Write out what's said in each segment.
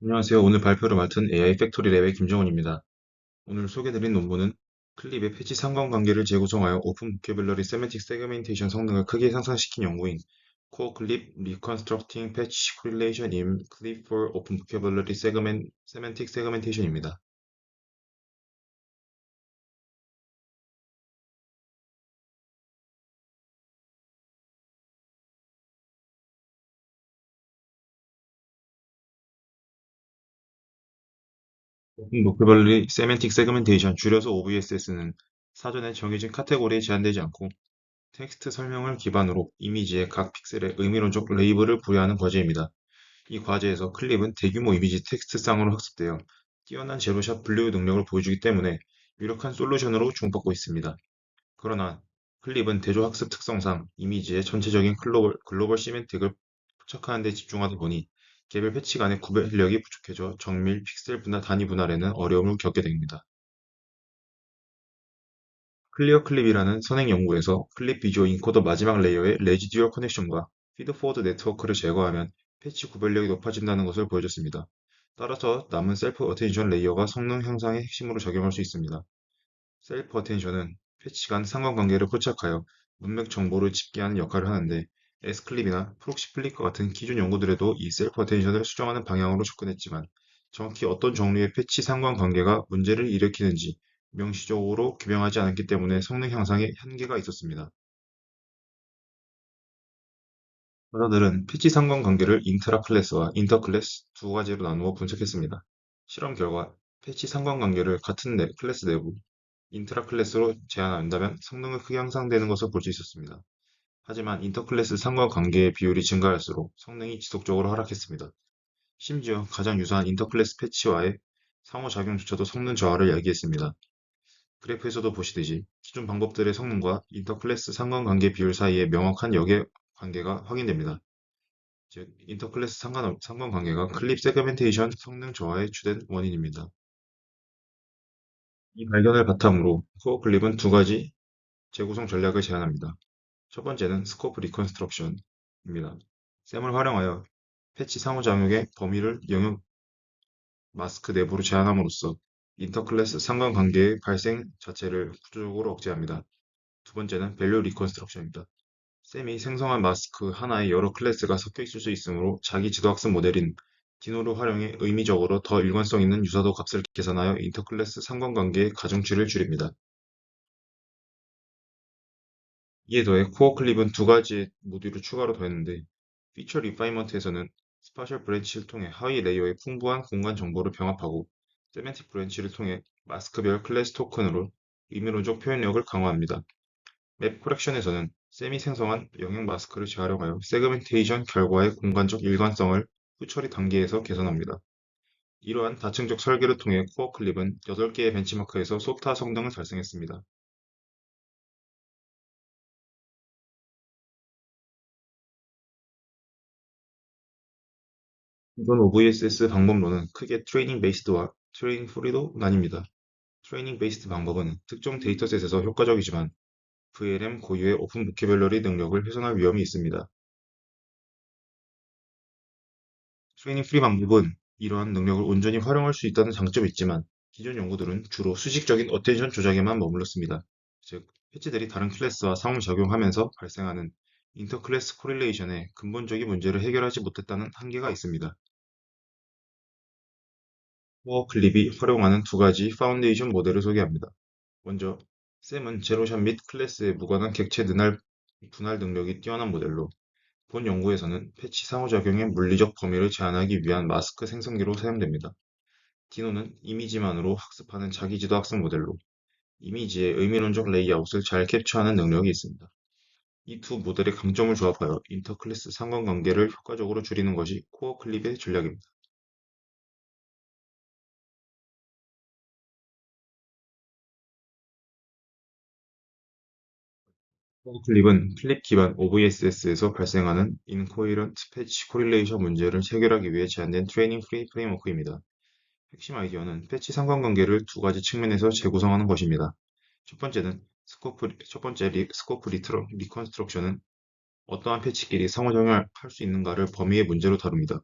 안녕하세요. 오늘 발표를 맡은 AI 팩토리 랩의 김정훈입니다. 오늘 소개드린 논문은 클립의 패치 상관관계를 재구성하여 오픈 보캐블러리 세맨틱 세그멘테이션 성능을 크게 향상시킨 연구인 코어 클립 Reconstructing Patch Correlation in Clip for Open Vocabulary Semantic Segmentation입니다. 오픈 보캐블러리 세맨틱 세그멘테이션 줄여서 OVSS는 사전에 정해진 카테고리에 제한되지 않고 텍스트 설명을 기반으로 이미지의 각 픽셀에 의미론적 레이블을 부여하는 과제입니다. 이 과제에서 클립은 대규모 이미지 텍스트상으로 학습되어 뛰어난 제로샷 분류 능력을 보여주기 때문에 유력한 솔루션으로 주목받고 있습니다. 그러나 클립은 대조학습 특성상 이미지의 전체적인 글로벌 시멘틱을 포착하는 데 집중하다 보니 개별 패치 간의 구별력이 부족해져 정밀 픽셀 분할 단위 분할에는 어려움을 겪게 됩니다. 클리어 클립이라는 선행 연구에서 클립 비주어 인코더 마지막 레이어의 레지듀얼 커넥션과 피드포워드 네트워크를 제거하면 패치 구별력이 높아진다는 것을 보여줬습니다. 따라서 남은 셀프 어텐션 레이어가 성능 향상의 핵심으로 작용할 수 있습니다. 셀프 어텐션은 패치 간 상관관계를 포착하여 문맥 정보를 집계하는 역할을 하는데 S클립이나 프록시 플리커 같은 기존 연구들에도 이 셀프 어텐션을 수정하는 방향으로 접근했지만 정확히 어떤 종류의 패치 상관관계가 문제를 일으키는지 명시적으로 규명하지 않았기 때문에 성능 향상에 한계가 있었습니다. 저자들은 패치 상관관계를 인트라 클래스와 인터 클래스 두 가지로 나누어 분석했습니다. 실험 결과 패치 상관관계를 같은 클래스 내부 인트라 클래스로 제한한다면 성능이 크게 향상되는 것을 볼 수 있었습니다. 하지만 인터클래스 상관관계의 비율이 증가할수록 성능이 지속적으로 하락했습니다. 심지어 가장 유사한 인터클래스 패치와의 상호작용조차도 성능 저하를 야기했습니다. 그래프에서도 보시듯이 기존 방법들의 성능과 인터클래스 상관관계 비율 사이에 명확한 역의 관계가 확인됩니다. 즉, 인터클래스 상관관계가 클립 세그멘테이션 성능 저하의 주된 원인입니다. 이 발견을 바탕으로 코어 클립은 두 가지 재구성 전략을 제안합니다. 첫 번째는 스코프 리컨스트럭션입니다. 셈을 활용하여 패치 상호작용의 범위를 영역 마스크 내부로 제한함으로써 인터클래스 상관관계의 발생 자체를 구조적으로 억제합니다. 두 번째는 밸류 리컨스트럭션입니다. 셈이 생성한 마스크 하나에 여러 클래스가 섞여 있을 수 있으므로 자기 지도학습 모델인 디노를 활용해 의미적으로 더 일관성 있는 유사도 값을 계산하여 인터클래스 상관관계의 가중치를 줄입니다. 이에 더해 코어 클립은 두 가지의 모듈을 추가로 더했는데 피처 리파이먼트에서는 스파셜 브랜치를 통해 하위 레이어의 풍부한 공간 정보를 병합하고 세맨틱 브랜치를 통해 마스크별 클래스 토큰으로 의미론적 표현력을 강화합니다. 맵 코렉션에서는 셈이 생성한 영역 마스크를 재활용하여 세그멘테이션 결과의 공간적 일관성을 후처리 단계에서 개선합니다. 이러한 다층적 설계를 통해 코어 클립은 8개의 벤치마크에서 소타 성능을 달성했습니다. 기존 OVSS 방법론은 크게 트레이닝 베이스드와 트레이닝 프리로 나뉩니다. 트레이닝 베이스드 방법은 특정 데이터셋에서 효과적이지만 VLM 고유의 오픈 보캐블러리 능력을 훼손할 위험이 있습니다. 트레이닝 프리 방법은 이러한 능력을 온전히 활용할 수 있다는 장점이 있지만 기존 연구들은 주로 수식적인 어텐션 조작에만 머물렀습니다. 즉, 패치들이 다른 클래스와 상호작용하면서 발생하는 인터클래스 코릴레이션의 근본적인 문제를 해결하지 못했다는 한계가 있습니다. 코어 클립이 활용하는 두 가지 파운데이션 모델을 소개합니다. 먼저, 샘은 제로샷 및 클래스에 무관한 객체 분할 능력이 뛰어난 모델로 본 연구에서는 패치 상호작용의 물리적 범위를 제한하기 위한 마스크 생성기로 사용됩니다. 디노는 이미지만으로 학습하는 자기지도 학습 모델로 이미지의 의미론적 레이아웃을 잘 캡처하는 능력이 있습니다. 이 두 모델의 강점을 조합하여 인터클래스 상관관계를 효과적으로 줄이는 것이 코어 클립의 전략입니다. 코어 클립은 클립 기반 OVSS에서 발생하는 인코이런트 패치 코릴레이션 문제를 해결하기 위해 제안된 트레이닝 프리 프레임워크입니다. 핵심 아이디어는 패치 상관관계를 두 가지 측면에서 재구성하는 것입니다. 첫 번째 스코프 리컨스트럭션은 어떠한 패치끼리 상호작용할 수 있는가를 범위의 문제로 다룹니다.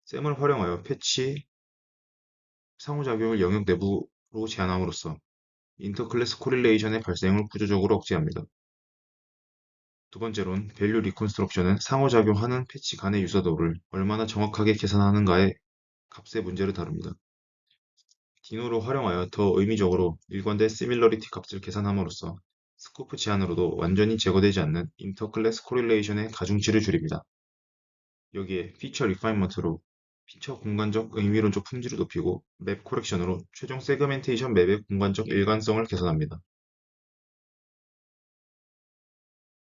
셈을 활용하여 패치 상호작용을 영역 내부로 제한함으로써 인터클래스 코릴레이션의 발생을 구조적으로 억제합니다. 두 번째로는 밸류 리컨스트럭션은 상호작용하는 패치 간의 유사도를 얼마나 정확하게 계산하는가의 값의 문제를 다룹니다. 디노를 활용하여 더 의미적으로 일관된 시밀러리티 값을 계산함으로써 스코프 제한으로도 완전히 제거되지 않는 인터클래스 코릴레이션의 가중치를 줄입니다. 여기에 피처 리파인먼트로 피처 공간적 의미론적 품질을 높이고 맵 코렉션으로 최종 세그멘테이션 맵의 공간적 일관성을 개선합니다.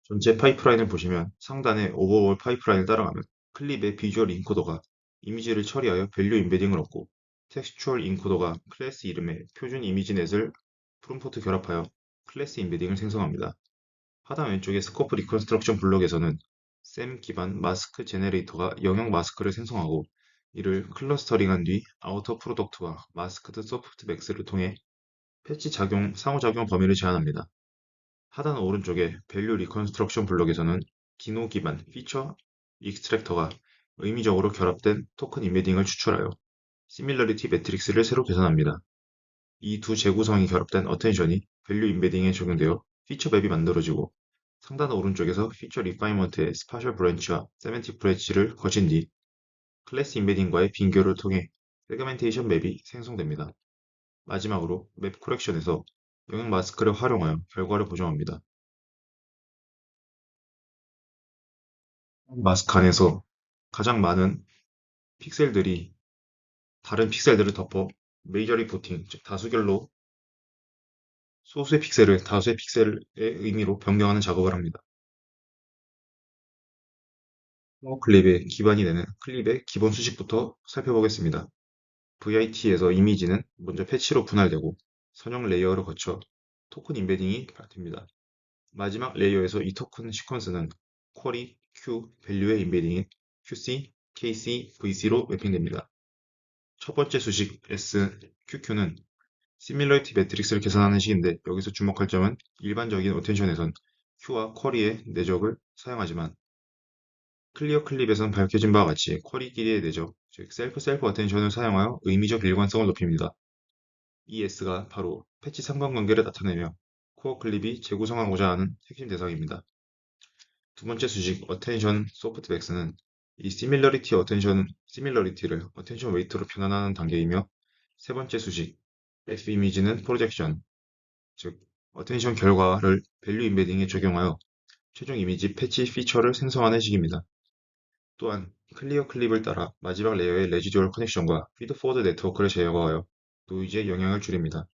전체 파이프라인을 보시면 상단의 오버올 파이프라인을 따라가면 클립의 비주얼 인코더가 이미지를 처리하여 밸류 임베딩을 얻고 텍스추얼 인코더가 클래스 이름의 표준 이미지 넷을 프롬프트 결합하여 클래스 임베딩을 생성합니다. 하단 왼쪽의 스코프 리컨스트럭션 블록에서는 셈 기반 마스크 제네레이터가 영역 마스크를 생성하고 이를 클러스터링한 뒤 아우터 프로덕트와 마스크드 소프트맥스를 통해 패치 작용, 상호작용 범위를 제한합니다. 하단 오른쪽의 밸류 리컨스트럭션 블록에서는 기노 기반 피처 익스트랙터가 의미적으로 결합된 토큰 임베딩을 추출하여 시밀러리티 매트릭스를 새로 계산합니다. 이 두 재구성이 결합된 어텐션이 밸류 임베딩에 적용되어 피처 맵이 만들어지고 상단 오른쪽에서 피처 리파이먼트의 스파셜 브랜치와 세멘틱 브랜치를 거친 뒤 클래스 임베딩과의 빈교를 통해 세그멘테이션 맵이 생성됩니다. 마지막으로 맵 코렉션에서 영역 마스크를 활용하여 결과를 보정합니다. 마스크 안에서 가장 많은 픽셀들이 다른 픽셀들을 덮어 메이저 리포팅, 즉 다수결로 소수의 픽셀을 다수의 픽셀의 의미로 변경하는 작업을 합니다. 클립의 기반이 되는 클립의 기본 수식부터 살펴보겠습니다. VIT에서 이미지는 먼저 패치로 분할되고 선형 레이어를 거쳐 토큰 임베딩이 됩니다. 마지막 레이어에서 이 토큰 시퀀스는 쿼리, Q, 밸류의 임베딩인 QC, KC, VC로 매핑됩니다. 첫 번째 수식 S, QQ는 시밀러리티 매트릭스를 계산하는 식인데 여기서 주목할 점은 일반적인 어텐션에선 Q와 쿼리의 내적을 사용하지만 클리어 클립에선 밝혀진 바와 같이 쿼리끼리의 내적, 즉 셀프 어텐션을 사용하여 의미적 일관성을 높입니다. 이 S가 바로 패치 상관관계를 나타내며 코어 클립이 재구성하고자 하는 핵심 대상입니다. 두 번째 수식 어텐션 소프트맥스는 이 시밀러리티를 어텐션 웨이트로 변환하는 단계이며 세 번째 수식 F 이미지는 프로젝션, 즉 어텐션 결과를 밸류 임베딩에 적용하여 최종 이미지 패치 피처를 생성하는 식입니다. 또한 클리어 클립을 따라 마지막 레이어의 레지듀얼 커넥션과 피드포워드 네트워크를 제거하여 노이즈의 영향을 줄입니다.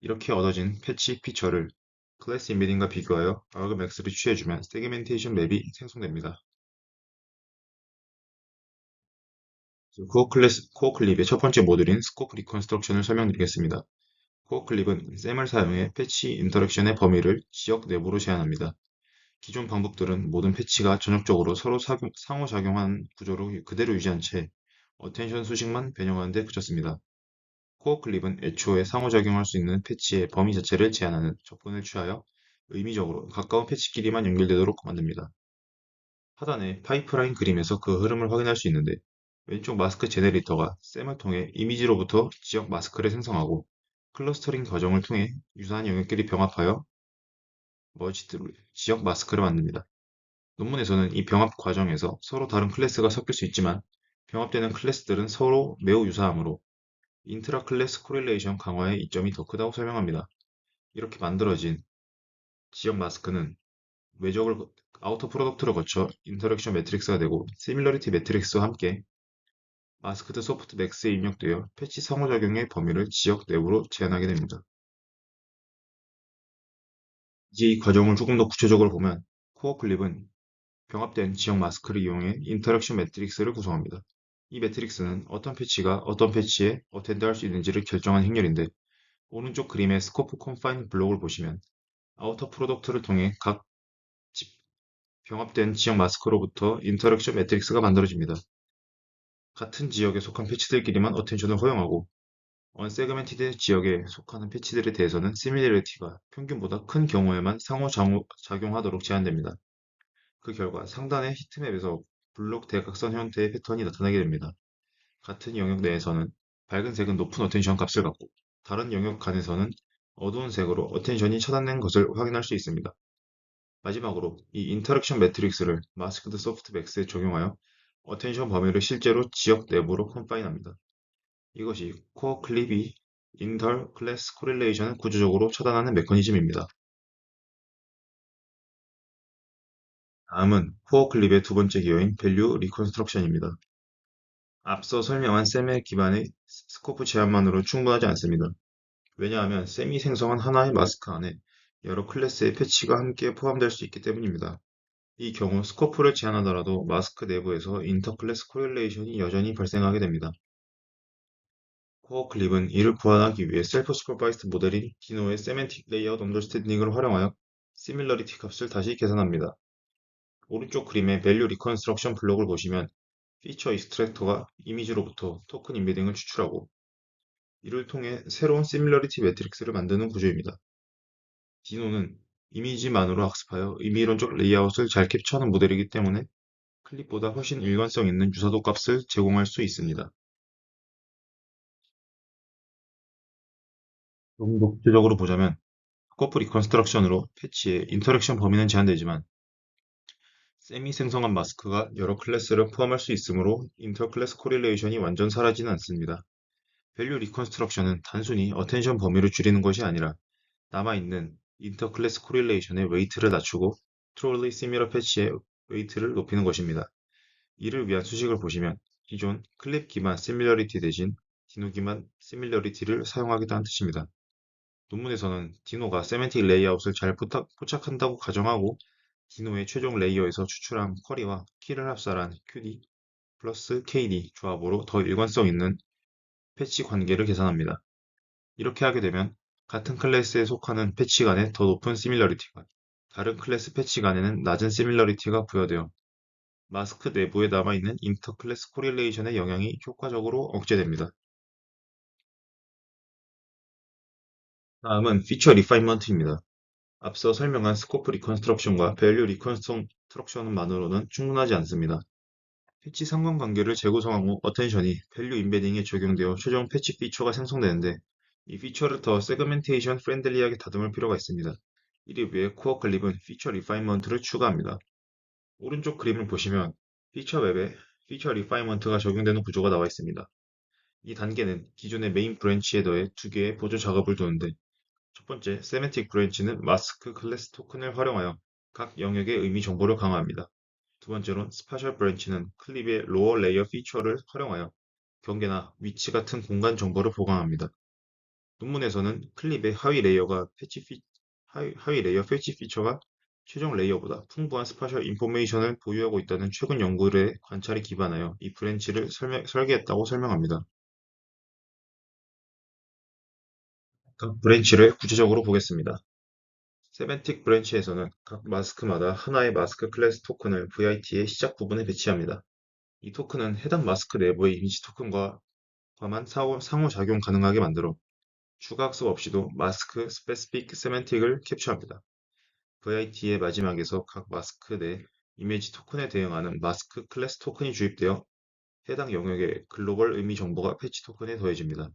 이렇게 얻어진 패치 피처를 클래스 임베딩과 비교하여 argmax를 취해주면 세그멘테이션 맵이 생성됩니다. 코어 클립의 첫 번째 모듈인 스코프 리컨스트럭션을 설명드리겠습니다. 코어 클립은 셈을 사용해 패치 인터랙션의 범위를 지역 내부로 제한합니다. 기존 방법들은 모든 패치가 전역적으로 서로 상호작용한 구조를 그대로 유지한 채 어텐션 수식만 변형하는 데 그쳤습니다. 코어 클립은 애초에 상호작용할 수 있는 패치의 범위 자체를 제한하는 접근을 취하여 의미적으로 가까운 패치끼리만 연결되도록 만듭니다. 하단의 파이프라인 그림에서 그 흐름을 확인할 수 있는데 왼쪽 마스크 제네레이터가 셈을 통해 이미지로부터 지역 마스크를 생성하고 클러스터링 과정을 통해 유사한 영역끼리 병합하여 머지드 지역 마스크를 만듭니다. 논문에서는 이 병합 과정에서 서로 다른 클래스가 섞일 수 있지만 병합되는 클래스들은 서로 매우 유사하므로 인트라 클래스 코릴레이션 강화의 이점이 더 크다고 설명합니다. 이렇게 만들어진 지역 마스크는 외적을 아우터 프로덕트로 거쳐 인터랙션 매트릭스가 되고 시밀러리티 매트릭스와 함께 마스크드 소프트 맥스에 입력되어 패치 상호작용의 범위를 지역 내부로 제한하게 됩니다. 이제 이 과정을 조금 더 구체적으로 보면 코어 클립은 병합된 지역 마스크를 이용해 인터랙션 매트릭스를 구성합니다. 이 매트릭스는 어떤 패치가 어떤 패치에 어텐드할 수 있는지를 결정한 행렬인데 오른쪽 그림의 스코프 컨파인 블록을 보시면 아우터 프로덕트를 통해 각 병합된 지역 마스크로부터 인터랙션 매트릭스가 만들어집니다. 같은 지역에 속한 패치들끼리만 어텐션을 허용하고 언세그멘티드 지역에 속하는 패치들에 대해서는 시밀러리티가 평균보다 큰 경우에만 상호작용하도록 제한됩니다. 그 결과 상단의 히트맵에서 블록 대각선 형태의 패턴이 나타나게 됩니다. 같은 영역 내에서는 밝은 색은 높은 어텐션 값을 갖고 다른 영역 간에서는 어두운 색으로 어텐션이 차단된 것을 확인할 수 있습니다. 마지막으로 이 인터랙션 매트릭스를 마스크드 소프트맥스에 적용하여 어텐션 범위를 실제로 지역 내부로 컨파인합니다. 이것이 코어 클립이 인터 클래스 코릴레이션을 구조적으로 차단하는 메커니즘입니다. 다음은 코어 클립의 두 번째 기호인 밸류 리컨스트럭션입니다. 앞서 설명한 셈의 기반의 스코프 제한만으로 충분하지 않습니다. 왜냐하면 셈이 생성한 하나의 마스크 안에 여러 클래스의 패치가 함께 포함될 수 있기 때문입니다. 이 경우 스코프를 제한하더라도 마스크 내부에서 인터클래스 코릴레이션이 여전히 발생하게 됩니다. 코어 클립은 이를 보완하기 위해 셀프 슈퍼바이스드 모델인 디노의 세맨틱 레이아웃 언더스탠딩을 활용하여 시밀러리티 값을 다시 계산합니다. 오른쪽 그림의 밸류 리컨스트럭션 블록을 보시면 피처 익스트랙터가 이미지로부터 토큰 인베딩을 추출하고 이를 통해 새로운 시밀러리티 매트릭스를 만드는 구조입니다. 디노는 이미지만으로 학습하여 의미론적 레이아웃을 잘 캡처하는 모델이기 때문에 클립보다 훨씬 일관성 있는 유사도 값을 제공할 수 있습니다. 좀 더 구체적으로 보자면 스코프 리컨스트럭션으로 패치의 인터랙션 범위는 제한되지만 셈이 생성한 마스크가 여러 클래스를 포함할 수 있으므로 인터클래스 코릴레이션이 완전 사라지는 않습니다. 밸류 리컨스트럭션은 단순히 어텐션 범위를 줄이는 것이 아니라 남아있는 인터클래스 코릴레이션의 웨이트를 낮추고 트롤리 시미러 패치의 웨이트를 높이는 것입니다. 이를 위한 수식을 보시면 기존 클립 기반 시밀러리티 대신 디노 기반 시밀러리티를 사용하겠다는 뜻입니다. 논문에서는 디노가 세멘틱 레이아웃을 잘 포착한다고 가정하고 디노의 최종 레이어에서 추출한 쿼리와 키를 합산한 QD 플러스 KD 조합으로 더 일관성 있는 패치 관계를 계산합니다. 이렇게 하게 되면 같은 클래스에 속하는 패치 간에 더 높은 시밀러리티가 다른 클래스 패치 간에는 낮은 시밀러리티가 부여되어 마스크 내부에 남아있는 인터클래스 코릴레이션의 영향이 효과적으로 억제됩니다. 다음은 피처 리파인먼트입니다. 앞서 설명한 스코프 리컨스트럭션과 밸류 리컨스트럭션만으로는 충분하지 않습니다. 패치 상관관계를 재구성한 후 어텐션이 밸류 인베딩에 적용되어 최종 패치 피처가 생성되는데 이 피처를 더 세그멘테이션 프렌들리하게 다듬을 필요가 있습니다. 이를 위해 코어 클립은 피처 리파인먼트를 추가합니다. 오른쪽 그림을 보시면 피처 웹에 피처 리파인먼트가 적용되는 구조가 나와 있습니다. 이 단계는 기존의 메인 브랜치에 더해 두 개의 보조 작업을 두는데 첫 번째 세멘틱 브랜치는 마스크 클래스 토큰을 활용하여 각 영역의 의미 정보를 강화합니다. 두 번째로는 스파셜 브랜치는 클립의 로어 레이어 피처를 활용하여 경계나 위치 같은 공간 정보를 보강합니다. 논문에서는 클립의 하위 레이어 패치 피처가 최종 레이어보다 풍부한 스파셜 인포메이션을 보유하고 있다는 최근 연구의 관찰에 기반하여 이 브랜치를 설계했다고 설명합니다. 각 브랜치를 구체적으로 보겠습니다. 세멘틱 브랜치에서는 각 마스크마다 하나의 마스크 클래스 토큰을 VIT의 시작 부분에 배치합니다. 이 토큰은 해당 마스크 내부의 이미지 토큰과만 상호작용 가능하게 만들어 추가 학습 없이도 마스크 스페시픽 세멘틱을 캡처합니다. VIT의 마지막에서 각 마스크 내 이미지 토큰에 대응하는 마스크 클래스 토큰이 주입되어 해당 영역의 글로벌 의미 정보가 패치 토큰에 더해집니다.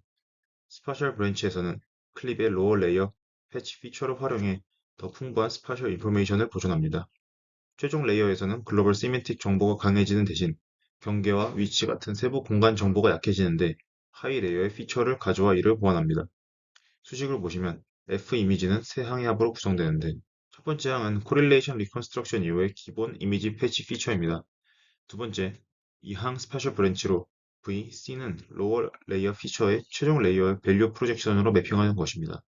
스파셜 브랜치에서는 클립의 로어 레이어 패치 피처를 활용해 더 풍부한 스파셜 인포메이션을 보존합니다. 최종 레이어에서는 글로벌 시멘틱 정보가 강해지는 대신 경계와 위치 같은 세부 공간 정보가 약해지는데 하위 레이어의 피처를 가져와 이를 보완합니다. 수식을 보시면 F 이미지는 세 항의 합으로 구성되는데 첫 번째 항은 코릴레이션 리컨스트럭션 이후의 기본 이미지 패치 피처입니다. 두 번째, 이 항 스페셜 브랜치로 V, C는 로어 레이어 피처의 최종 레이어의 밸류 프로젝션으로 매핑하는 것입니다.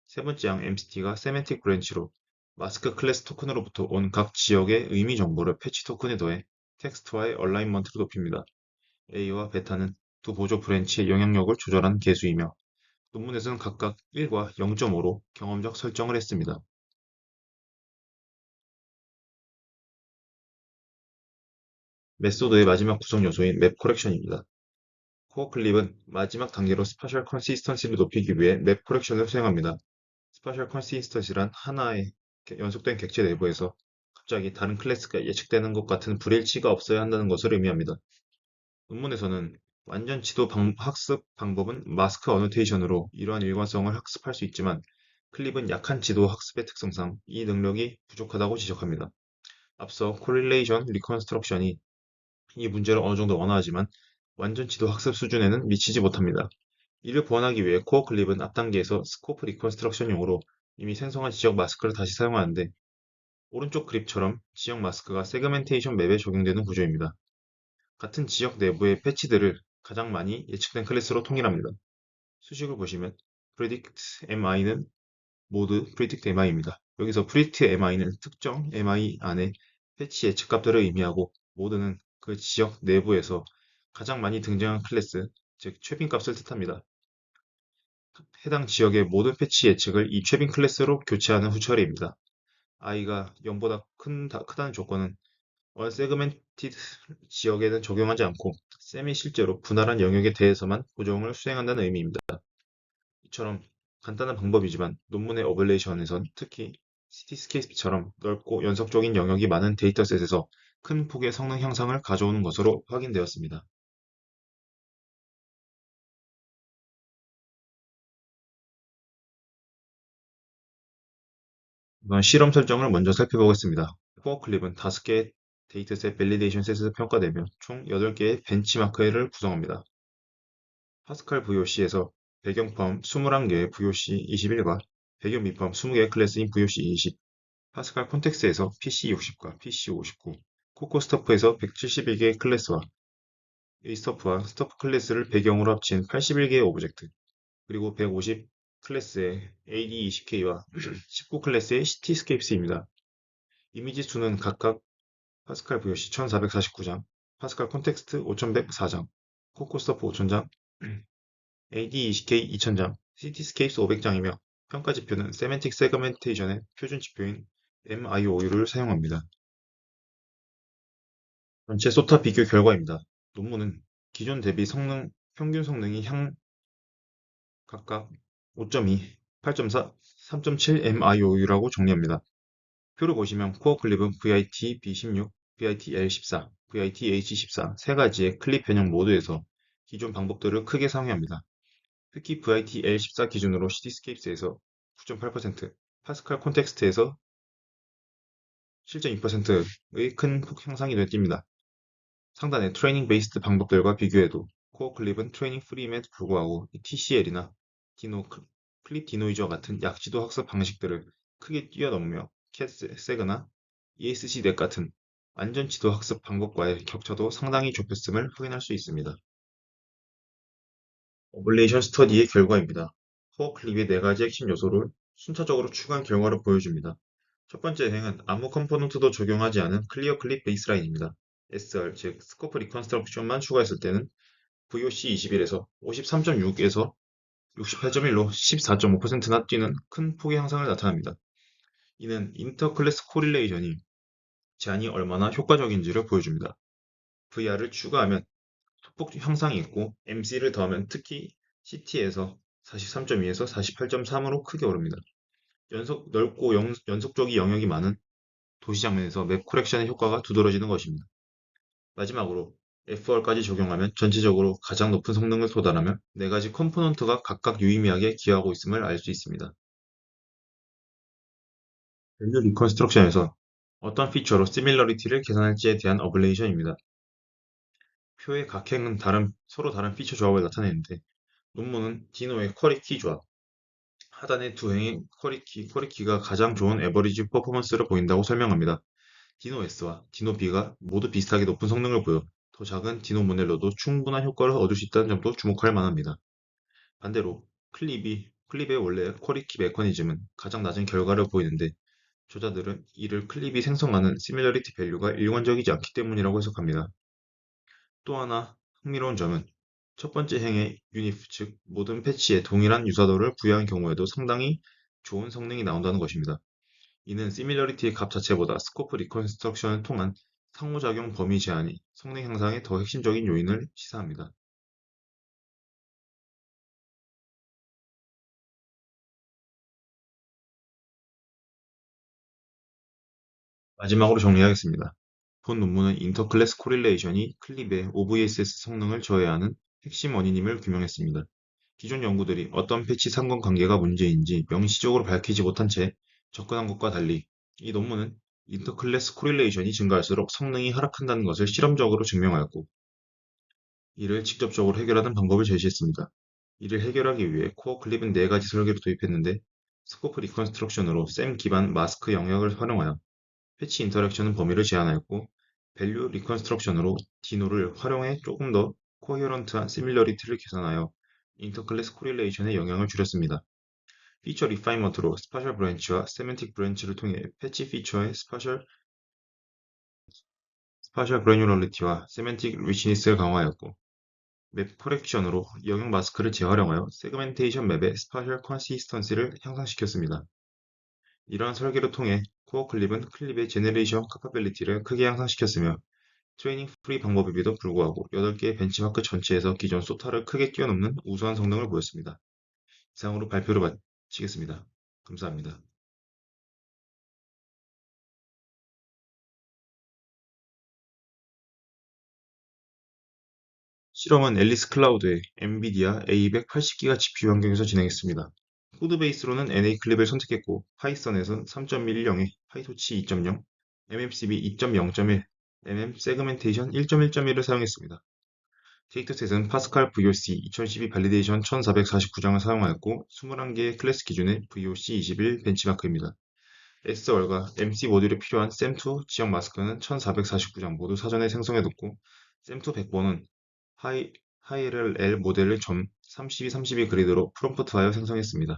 세 번째 항 MCT가 세멘틱 브랜치로 마스크 클래스 토큰으로부터 온 각 지역의 의미 정보를 패치 토큰에 더해 텍스트와의 얼라인먼트를 높입니다. A와 베타는 두 보조 브랜치의 영향력을 조절한 계수이며 논문에서는 각각 1과 0.5로 경험적 설정을 했습니다. 메소드의 마지막 구성 요소인 맵 코렉션입니다. 코어 클립은 마지막 단계로 스파셜 컨시스턴시를 높이기 위해 맵 코렉션을 수행합니다. 스파셜 컨시스턴시란 하나의 연속된 객체 내부에서 갑자기 다른 클래스가 예측되는 것 같은 불일치가 없어야 한다는 것을 의미합니다. 논문에서는 완전 지도 학습 방법은 마스크 어노테이션으로 이러한 일관성을 학습할 수 있지만 클립은 약한 지도 학습의 특성상 이 능력이 부족하다고 지적합니다. 앞서 코릴레이션 리컨스트럭션이 이 문제를 어느 정도 완화하지만 완전 지도 학습 수준에는 미치지 못합니다. 이를 보완하기 위해 코어 클립은 앞 단계에서 스코프 리컨스트럭션용으로 이미 생성한 지적 마스크를 다시 사용하는데 오른쪽 그립처럼 지역 마스크가 세그멘테이션 맵에 적용되는 구조입니다. 같은 지역 내부의 패치들을 가장 많이 예측된 클래스로 통일합니다. 수식을 보시면 predict mi는 모드 predict mi입니다. 여기서 predict mi는 특정 mi 안에 패치 예측 값들을 의미하고 모드는 그 지역 내부에서 가장 많이 등장한 클래스, 즉 최빈 값을 뜻합니다. 해당 지역의 모든 패치 예측을 이 최빈 클래스로 교체하는 후처리입니다. i가 0보다 크다는 조건은 언세그멘티드 지역에는 적용하지 않고 셈이 실제로 분할한 영역에 대해서만 고정을 수행한다는 의미입니다. 이처럼 간단한 방법이지만 논문의 어블레이션에선 특히 시티스케이프처럼 넓고 연속적인 영역이 많은 데이터셋에서 큰 폭의 성능 향상을 가져오는 것으로 확인되었습니다. 이번 실험 설정을 먼저 살펴보겠습니다. 코어 클립은 5개의 데이터셋 밸리데이션 셋에서 평가되며 총 8개의 벤치마크를 구성합니다. 파스칼 VOC에서 배경 포함 21개의 VOC 21과 배경 미 포함 20개의 클래스인 VOC 20, 파스칼 콘텍스트에서 PC 60과 PC 59, 코코스터프에서 171개의 클래스와 에이스터프와 스터프 클래스를 배경으로 합친 81개의 오브젝트, 그리고 150 클래스의 AD20K와 19 클래스의 시티스케이프스입니다. 이미지 수는 각각 파스칼 VOC 1449장, 파스칼 콘텍스트 5104장, 코코스터프 5000장, AD20K 2000장, 시티스케이프스 500장이며 평가 지표는 세멘틱 세그멘테이션의 표준 지표인 MIOU를 사용합니다. 전체 소타 비교 결과입니다. 논문은 기존 대비 평균 성능이 각각 5.2, 8.4, 3.7 MIOU라고 정리합니다. 표를 보시면 코어 클립은 VIT B16, VIT L14, VIT H14 세 가지의 클립 변형 모드에서 기존 방법들을 크게 상회합니다. 특히 VIT L14 기준으로 시티스케이프스에서 9.8%, 파스칼 콘텍스트에서 7.2%의 큰 폭 향상이 됩니다. 상단의 트레이닝 베이스드 방법들과 비교해도 코어 클립은 트레이닝 프리임에도 불구하고 TCL이나 클립 디노이저와 같은 약지도 학습 방식들을 크게 뛰어넘으며 세그나 ESC넷 같은 완전 지도 학습 방법과의 격차도 상당히 좁혔음을 확인할 수 있습니다. 오블레이션 스터디의 결과입니다. 코어 클립의 4가지 핵심 요소를 순차적으로 추가한 결과를 보여줍니다. 첫 번째 행은 아무 컴포넌트도 적용하지 않은 클리어 클립 베이스라인입니다. SR, 즉 스코프 리컨스트럭션만 추가했을 때는 VOC 21에서 53.6에서 68.1로 14.5%나 뛰는 큰 폭의 향상을 나타납니다. 이는 인터클래스 코릴레이션이 제한이 얼마나 효과적인지를 보여줍니다. VR을 추가하면 소폭 향상이 있고 MC를 더하면 특히 CT에서 43.2에서 48.3으로 크게 오릅니다. 넓고 연속적인 영역이 많은 도시 장면에서 맵 코렉션의 효과가 두드러지는 것입니다. 마지막으로 FR까지 적용하면 전체적으로 가장 높은 성능을 도달하며 4가지 컴포넌트가 각각 유의미하게 기여하고 있음을 알 수 있습니다. 밸류 리컨스트럭션에서 어떤 피처로 시밀러리티를 계산할지에 대한 어블레이션입니다. 표의 각 행은 서로 다른 피처 조합을 나타내는데 논문은 디노의 쿼리 키 조합, 하단의 두 행의 쿼리 키가 가장 좋은 에버리지 퍼포먼스를 보인다고 설명합니다. 디노 S와 디노 B가 모두 비슷하게 높은 성능을 보여 더 작은 디노 모델로도 충분한 효과를 얻을 수 있다는 점도 주목할 만합니다. 반대로 클립의 원래 쿼리키 메커니즘은 가장 낮은 결과를 보이는데 저자들은 이를 클립이 생성하는 시밀러리티 밸류가 일관적이지 않기 때문이라고 해석합니다. 또 하나 흥미로운 점은 첫 번째 행의 유니프 즉 모든 패치에 동일한 유사도를 부여한 경우에도 상당히 좋은 성능이 나온다는 것입니다. 이는 시밀러리티의 값 자체보다 스코프 리컨스트럭션을 통한 상호작용 범위 제한이 성능 향상의 더 핵심적인 요인을 시사합니다. 마지막으로 정리하겠습니다. 본 논문은 인터클래스 코릴레이션이 클립의 OVSS 성능을 저해하는 핵심 원인임을 규명했습니다. 기존 연구들이 어떤 패치 상관관계가 문제인지 명시적으로 밝히지 못한 채 접근한 것과 달리 이 논문은 인터클래스 코릴레이션이 증가할수록 성능이 하락한다는 것을 실험적으로 증명하였고, 이를 직접적으로 해결하는 방법을 제시했습니다. 이를 해결하기 위해 코어 클립은 네 가지 설계를 도입했는데, 스코프 리컨스트럭션으로 셈 기반 마스크 영역을 활용하여 패치 인터랙션은 범위를 제한하였고, 밸류 리컨스트럭션으로 디노를 활용해 조금 더 코헤런트한 시밀러리티를 개선하여 인터클래스 코릴레이션의 영향을 줄였습니다. 피처 리파이먼트로 스파셜 브랜치와 세멘틱 브랜치를 통해 패치 피처의 스파셜 그래뉴럴리티와 세멘틱 리치니스를 강화하였고, 맵 코렉션으로 영역 마스크를 재활용하여 세그멘테이션 맵의 스파셜 컨시스턴시를 향상시켰습니다. 이러한 설계를 통해 코어 클립은 클립의 제너레이션 카파빌리티를 크게 향상시켰으며, 트레이닝 프리 방법임에도 불구하고 8개의 벤치마크 전체에서 기존 소타를 크게 뛰어넘는 우수한 성능을 보였습니다. 이상으로 발표를 마치겠습니다. 감사합니다. 실험은 앨리스 클라우드의 엔비디아 A280기가 GPU 환경에서 진행했습니다. 코드베이스로는 NA 클립을 선택했고, 파이썬에선 3.10에 파이토치 2.0, MMCB 2.0.1, MM 세그멘테이션 1.1.1을 사용했습니다. 데이터셋은 파스칼 VOC 2012 발리데이션 1449장을 사용하였고, 21개의 클래스 기준의 VOC 21 벤치마크입니다. SR과 MC 모듈에 필요한 셈2 지역 마스크는 1449장 모두 사전에 생성해뒀고, 셈2 백번은 HiLL 모델을 점 3232 그리드로 프롬프트하여 생성했습니다.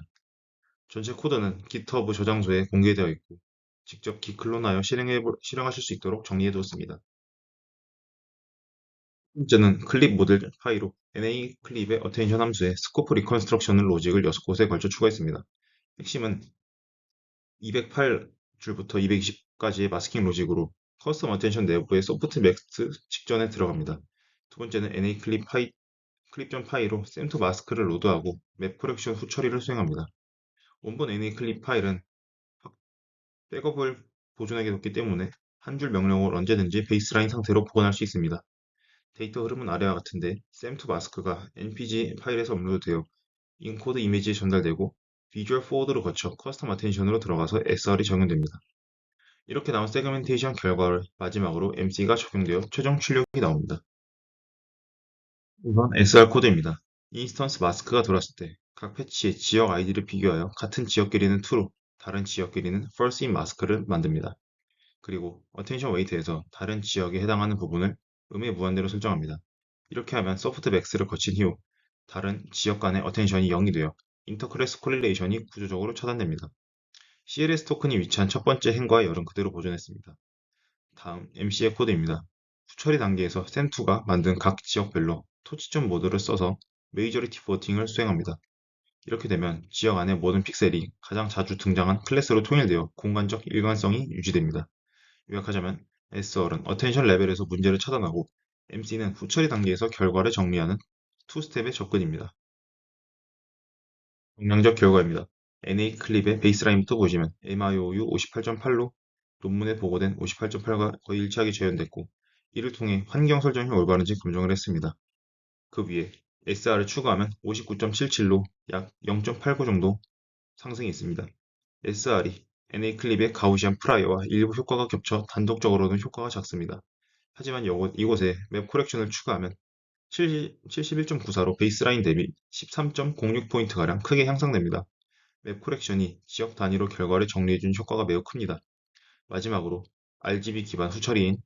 전체 코드는 GitHub 저장소에 공개되어 있고, 직접 기클론하여 실행하실 수 있도록 정리해두었습니다. 번째는 클립 모델 파이로 NA 클립의 어텐션 함수에 스코프 리컨스트럭션 로직을 6곳에 걸쳐 추가했습니다. 핵심은 208줄부터 220까지의 마스킹 로직으로 커스텀 어텐션 내부의 소프트 맥스 직전에 들어갑니다. 두 번째는 NA 클립.파이로 셈토 마스크를 로드하고 맵 코렉션 후 처리를 수행합니다. 원본 NA 클립 파일은 백업을 보존하게 뒀기 때문에 한 줄 명령어를 언제든지 베이스라인 상태로 복원할 수 있습니다. 데이터 흐름은 아래와 같은데, 셈2 마스크가 npg 파일에서 업로드되어 인코드 이미지에 전달되고, 비주얼 포워드로 거쳐 커스텀 어텐션으로 들어가서 SR이 적용됩니다. 이렇게 나온 세그멘테이션 결과를 마지막으로 MC가 적용되어 최종 출력이 나옵니다. 우선 SR 코드입니다. 인스턴스 마스크가 돌았을 때 각 패치의 지역 아이디를 비교하여 같은 지역끼리는 true, 다른 지역끼리는 false인 마스크를 만듭니다. 그리고 어텐션 웨이트에서 다른 지역에 해당하는 부분을 음의 무한대로 설정합니다. 이렇게 하면 소프트 맥스를 거친 이후 다른 지역 간의 어텐션이 0이 되어 인터클래스 콜릴레이션이 구조적으로 차단됩니다. CLS 토큰이 위치한 첫 번째 행과 열은 그대로 보존했습니다. 다음 MC의 코드입니다. 후처리 단계에서 셈2가 만든 각 지역별로 토치점 모드를 써서 메이저리티 포팅을 수행합니다. 이렇게 되면 지역 안의 모든 픽셀이 가장 자주 등장한 클래스로 통일되어 공간적 일관성이 유지됩니다. 요약하자면 SR은 어텐션 레벨에서 문제를 차단하고, MC는 후처리 단계에서 결과를 정리하는 투스텝의 접근입니다. 정량적 결과입니다. NA 클립의 베이스라인부터 보시면 MIOU 58.8로 논문에 보고된 58.8과 거의 일치하게 재현됐고, 이를 통해 환경 설정이 올바른지 검증을 했습니다. 그 위에 SR을 추가하면 59.77로 약 0.89 정도 상승이 있습니다. SR이 NA 클립의 가우시안 프라이와 일부 효과가 겹쳐 단독적으로는 효과가 작습니다. 하지만 이곳에 맵 코렉션을 추가하면 71.94로 베이스라인 대비 13.06포인트가량 크게 향상됩니다. 맵 코렉션이 지역 단위로 결과를 정리해준 효과가 매우 큽니다. 마지막으로 RGB 기반 후처리인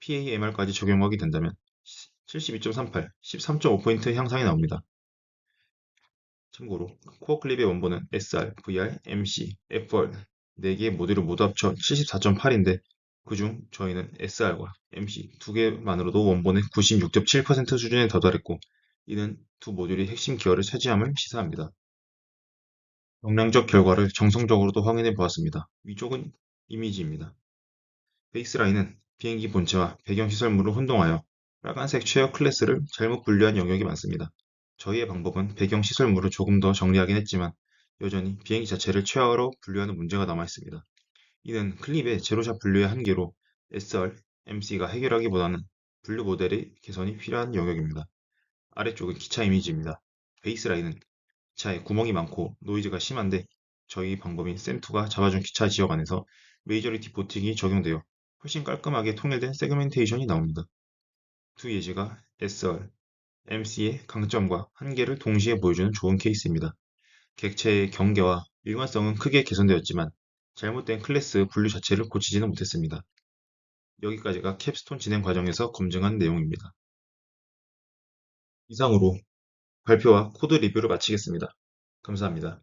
PAMR까지 적용하게 된다면 72.38, 13.5포인트 향상이 나옵니다. 참고로 코어 클립의 원본은 SR, VR, MC, FR 4개의 모듈을 모두 합쳐 74.8인데, 그중 저희는 SR과 MC 2개만으로도 원본의 96.7% 수준에 도달했고, 이는 두 모듈이 핵심 기여를 차지함을 시사합니다. 역량적 결과를 정성적으로도 확인해 보았습니다. 위쪽은 이미지입니다. 베이스라인은 비행기 본체와 배경 시설물을 혼동하여 빨간색 최역 클래스를 잘못 분류한 영역이 많습니다. 저희의 방법은 배경 시설물을 조금 더 정리하긴 했지만 여전히 비행기 자체를 최하로 분류하는 문제가 남아 있습니다. 이는 클립의 제로샷 분류의 한계로 SR, MC가 해결하기보다는 분류 모델의 개선이 필요한 영역입니다. 아래쪽은 기차 이미지입니다. 베이스라인은 기차에 구멍이 많고 노이즈가 심한데 저희 방법인 샘2가 잡아준 기차 지역 안에서 메이저리티 보팅이 적용되어 훨씬 깔끔하게 통일된 세그멘테이션이 나옵니다. 두 예지가 SR, MC의 강점과 한계를 동시에 보여주는 좋은 케이스입니다. 객체의 경계와 일관성은 크게 개선되었지만 잘못된 클래스 분류 자체를 고치지는 못했습니다. 여기까지가 캡스톤 진행 과정에서 검증한 내용입니다. 이상으로 발표와 코드 리뷰를 마치겠습니다. 감사합니다.